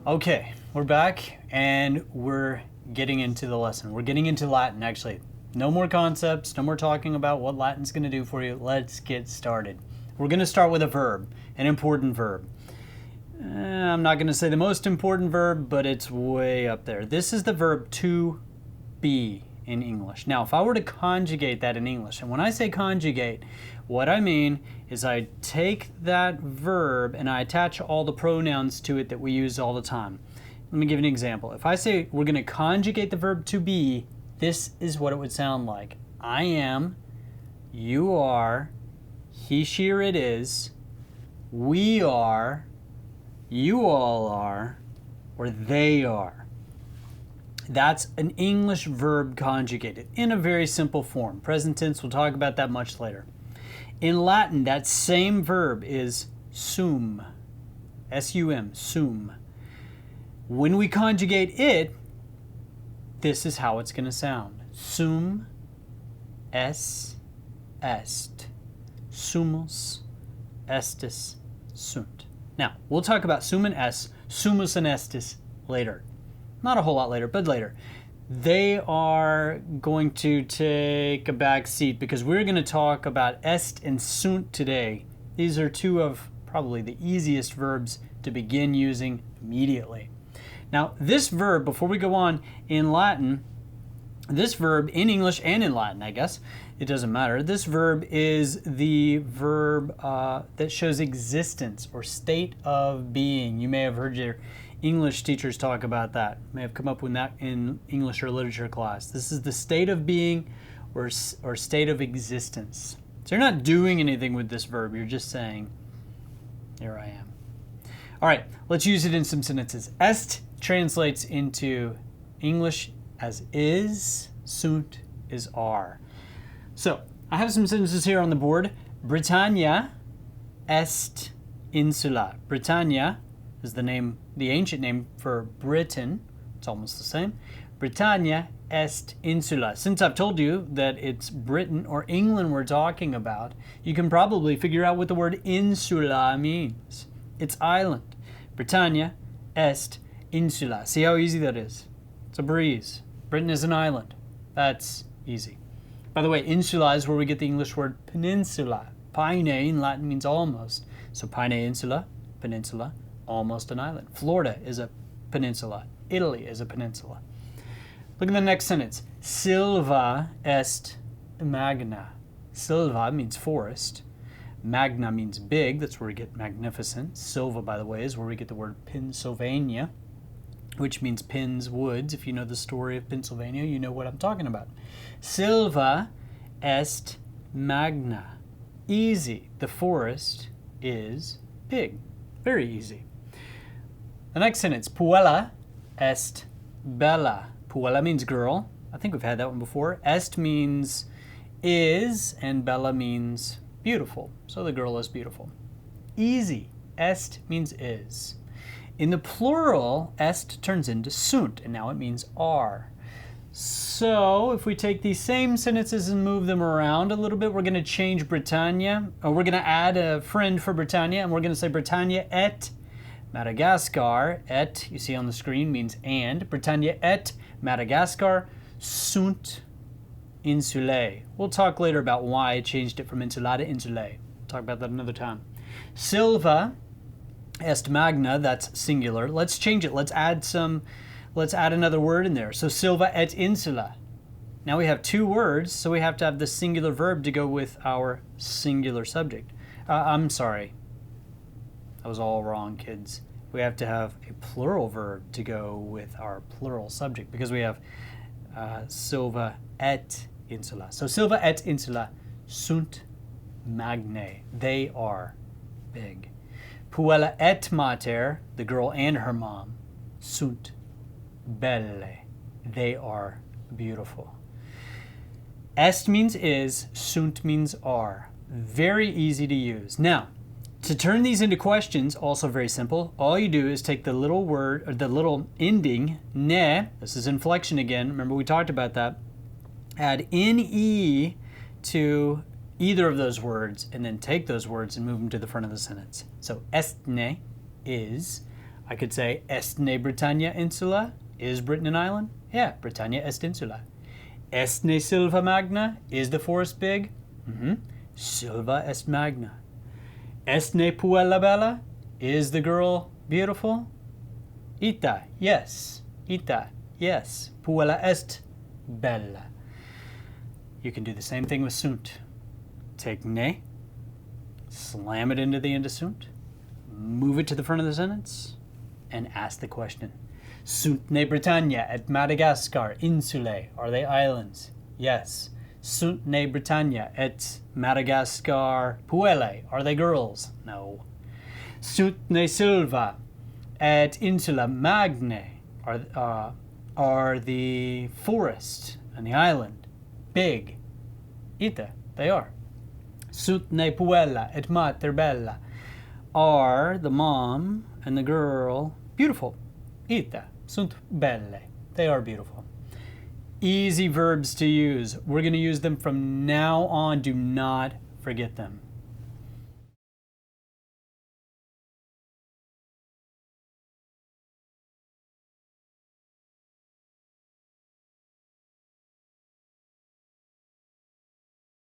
Okay, we're back and we're getting into the lesson. We're getting into Latin, actually. No more concepts, no more talking about what Latin's going to do for you. Let's get started. We're going to start with a verb, an important verb. I'm not going to say the most important verb, but it's way up there. This is the verb to be in English. Now, if I were to conjugate that in English, and when I say conjugate, what I mean is I take that verb and I attach all the pronouns to it that we use all the time. Let me give you an example. If I say we're going to conjugate the verb to be, this is what it would sound like. I am, you are, he, she, or it is, we are, you all are, or they are. That's an English verb conjugated in a very simple form. Present tense, we'll talk about that much later. In Latin, that same verb is sum, S-U-M, sum. When we conjugate it, this is how it's going to sound. Sum es est. Sumus estis sunt. Now, we'll talk about sum and es, sumus and estis later. Not a whole lot later, but later. They are going to take a back seat because we're going to talk about est and sunt today. These are two of probably the easiest verbs to begin using immediately. Now, this verb, before we go on, in Latin, this verb in English and in Latin, I guess, it doesn't matter. This verb is the verb that shows existence or state of being. You may have heard your English teachers talk about that. May have come up with that in English or literature class. This is the state of being or state of existence. So you're not doing anything with this verb. You're just saying, here I am. All right, let's use it in some sentences. Est translates into English as is, sunt is are. So I have some sentences here on the board. Britannia est insula. Britannia is the ancient name for Britain. It's almost the same. Britannia est insula. Since I've told you that it's Britain or England we're talking about, you can probably figure out what the word insula means. It's island. Britannia est insula. See how easy that is? It's a breeze. Britain is an island. That's easy. By the way, insula is where we get the English word peninsula. Paine in Latin means almost. So Paine insula, peninsula, almost an island. Florida is a peninsula. Italy is a peninsula. Look at the next sentence. Silva est magna. Silva means forest. Magna means big. That's where we get magnificent. Silva, by the way, is where we get the word Pennsylvania, which means Penn's Woods. If you know the story of Pennsylvania, you know what I'm talking about. Silva est magna. Easy. The forest is big. Very easy. The next sentence. Puella est bella. Puella means girl. I think we've had that one before. Est means is, and bella means beautiful. So the girl is beautiful. Easy. Est means is. In the plural, est turns into sunt, and now it means are. So if we take these same sentences and move them around a little bit, we're going to change Britannia, or we're going to add a friend for Britannia, and we're going to say Britannia et Madagascar. Et, you see on the screen, means and. Britannia et Madagascar sunt insulae. We'll talk later about why I changed it from insula to insulae. We'll talk about that another time. Silva est magna, that's singular. Let's change it. Let's add another word in there. So Silva et insula. Now we have two words, so we have to have the singular verb to go with our singular subject. I'm sorry. That was all wrong, kids. We have to have a plural verb to go with our plural subject because we have Silva et insula. So Silva et insula sunt magnae. They are big. Puella et mater, the girl and her mom, sunt belle. They are beautiful. Est means is, sunt means are. Very easy to use. Now, to turn these into questions, also very simple. All you do is take the little word, or the little ending, ne, this is inflection again, remember we talked about that, add ne to either of those words, and then take those words and move them to the front of the sentence. So estne is, I could say Estne Britannia Insula. Is Britain an island? Yeah, Britannia est insula. Estne Silva Magna. Is the forest big? Silva est magna. Estne Puella Bella. Is the girl beautiful? Ita, yes. Ita, yes. Puella est bella. You can do the same thing with sunt. Take ne, slam it into the end of sunt, move it to the front of the sentence, and ask the question. Sunt ne Britannia et Madagascar insulae. Are they islands? Yes. Sunt ne Britannia et Madagascar puellae. Are they girls? No. Sunt ne Silva et Insula Magnae. Are the forest and the island big? Ita, they are. Sunt ne puella et mater bella. Are the mom and the girl beautiful? Ita, sunt belle. They are beautiful. Easy verbs to use. We're going to use them from now on. Do not forget them.